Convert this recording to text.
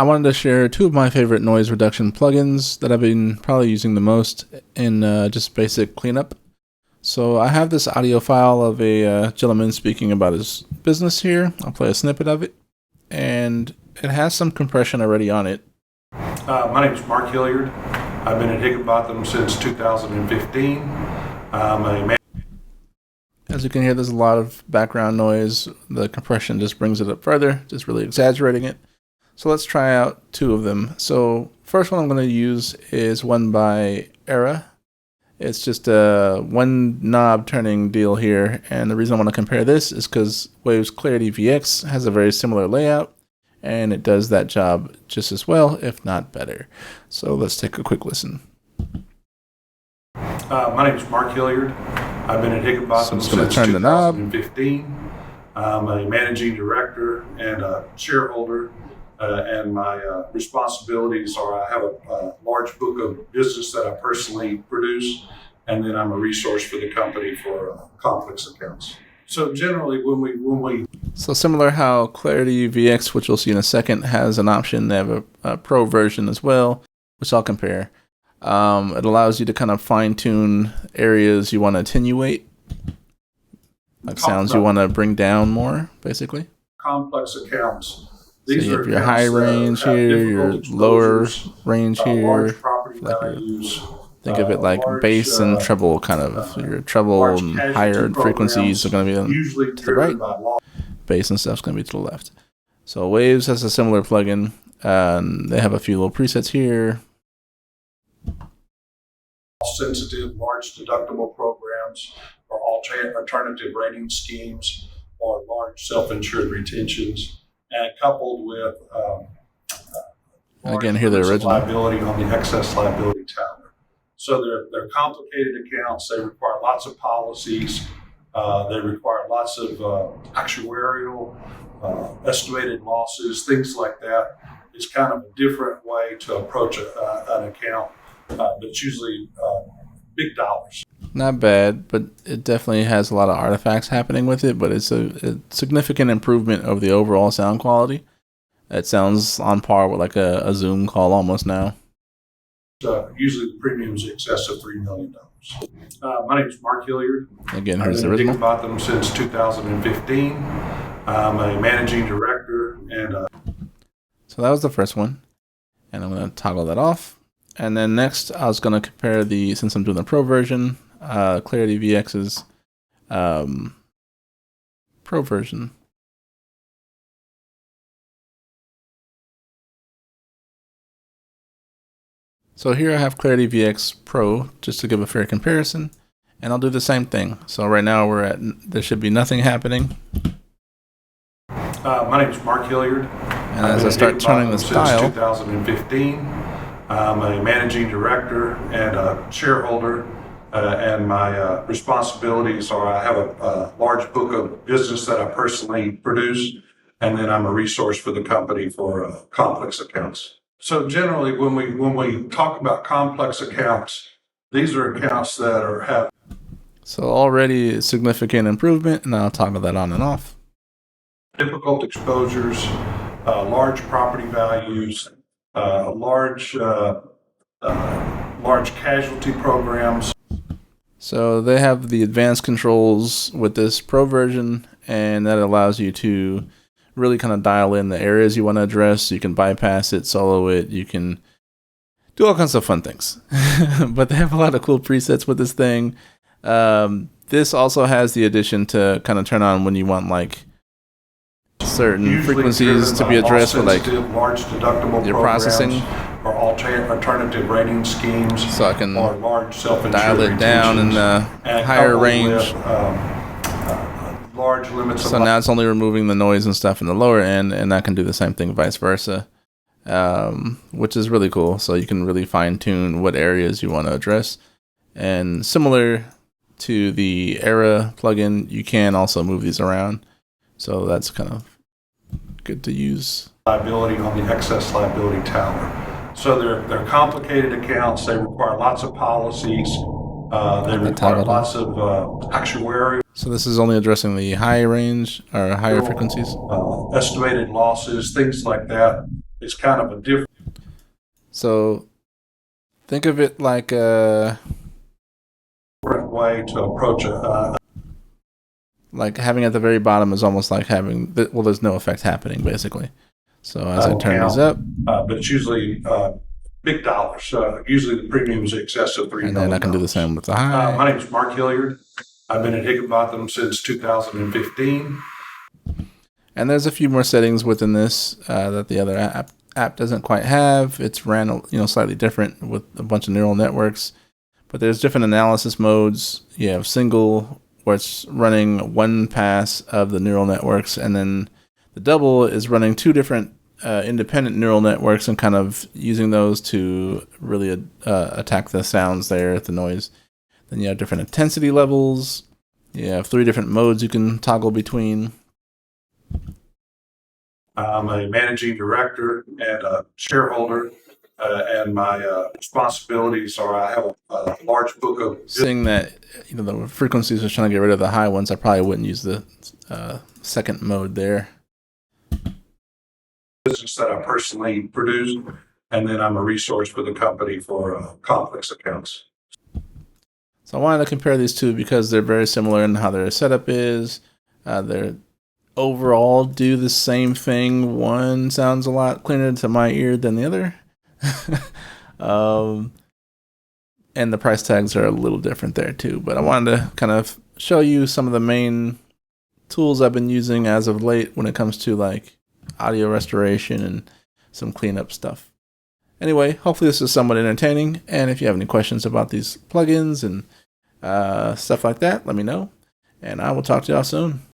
I wanted to share two of my favorite noise reduction plugins that I've been probably using the most in just basic cleanup. So I have this audio file of a gentleman speaking about his business here. I'll play a snippet of it, and it has some compression already on it. My name is Mark Hilliard. I've been at Higginbotham since 2015. As you can hear, there's a lot of background noise. The compression just brings it up further, just really exaggerating it. So let's try out two of them. So first one I'm going to use is one by Era. It's just a one knob turning deal here, and the reason I want to compare this is because Wave's Clarity VX has a very similar layout, and it does that job just as well, if not better. So let's take a quick listen. My name is Mark Hilliard. I've been at Higginbotham since 2015. I'm a managing director and a shareholder, and my responsibilities are I have a large book of business that I personally produce, and then I'm a resource for the company for complex accounts. So generally, when we So similar how Clarity VX, which we'll see in a second, has an option. They have a pro version as well, which I'll compare. It allows you to kind of fine-tune areas you want to attenuate, like sounds you want to bring down more, basically. Complex accounts. So you have your high range here, your lower range here. Think of it like bass and treble, kind of. Your treble and higher frequencies are going to be to the right. Bass and stuff is going to be to the left. So Waves has a similar plugin. They have a few little presets here. Sensitive, large deductible programs, or alternative rating schemes, or large self-insured retentions, and coupled with again, here the original liability on the excess liability tower. So they're complicated accounts. They require lots of policies. They require lots of actuarial, estimated losses, things like that. It's kind of a different way to approach an account. But it's usually big dollars. Not bad, but it definitely has a lot of artifacts happening with it, but it's a significant improvement over the overall sound quality. It sounds on par with like a Zoom call almost now. Usually the premium is in excess of $3 million. My name is Mark Hilliard. Again, here's the original. I've been original. about them since 2015. I'm a managing director. So that was the first one. And I'm going to toggle that off. And then next, I was going to compare since I'm doing the pro version, Clarity VX's pro version. So here I have Clarity VX Pro, just to give a fair comparison, and I'll do the same thing. So right now there should be nothing happening. My name is Mark Hilliard. And as I start turning this dial, 2015. I'm a managing director and a shareholder, and my responsibilities are I have a large book of business that I personally produce, and then I'm a resource for the company for complex accounts. So generally, when we talk about complex accounts, these are accounts that have so already a significant improvement, and I'll toggle that on and off. Difficult exposures, large property values. Large casualty programs. So they have the advanced controls with this pro version, and that allows you to really kind of dial in the areas you want to address. You can bypass it, solo it, you can do all kinds of fun things. But they have a lot of cool presets with this thing. This also has the addition to kind of turn on when you want like certain frequencies to be addressed with like large deductible your processing or alternative rating schemes, so I can or large dial it down in the higher range. Large limits. So now it's only removing the noise and stuff in the lower end, and I can do the same thing vice versa, which is really cool. So you can really fine tune what areas you want to address, and similar to the Era plugin, you can also move these around. So that's kind of good to use. Liability on the excess liability tower. So they're complicated accounts. They require lots of policies. They require lots of actuarial. So this is only addressing the high range or higher frequencies. Estimated losses, things like that. It's kind of a different So think of it like way to approach it. like having at the very bottom is almost like having well, there's no effect happening basically. So as I turn these up, but it's usually big dollars. Usually the premium is in excess of $3 and million. then I can do the same with the high. My name is Mark Hilliard. I've been at Higginbotham since 2015. And there's a few more settings within this that the other app doesn't quite have. It's ran slightly different with a bunch of neural networks, but there's different analysis modes. You have single, where it's running one pass of the neural networks, and then the double is running two different independent neural networks and kind of using those to really attack the sounds there, the noise. Then you have different intensity levels. You have 3 different modes you can toggle between. I'm a managing director and a shareholder, and my responsibilities are I have a large book of. Seeing that the frequencies was trying to get rid of the high ones, I probably wouldn't use the second mode there. Business that I personally produce, and then I'm a resource for the company for complex accounts. So I wanted to compare these two because they're very similar in how their setup is. They're overall do the same thing. One sounds a lot cleaner to my ear than the other. And the price tags are a little different there too. But I wanted to kind of show you some of the main tools I've been using as of late when it comes to like audio restoration and some cleanup stuff. Anyway, hopefully this is somewhat entertaining. And if you have any questions about these plugins and stuff like that, let me know. And I will talk to y'all soon.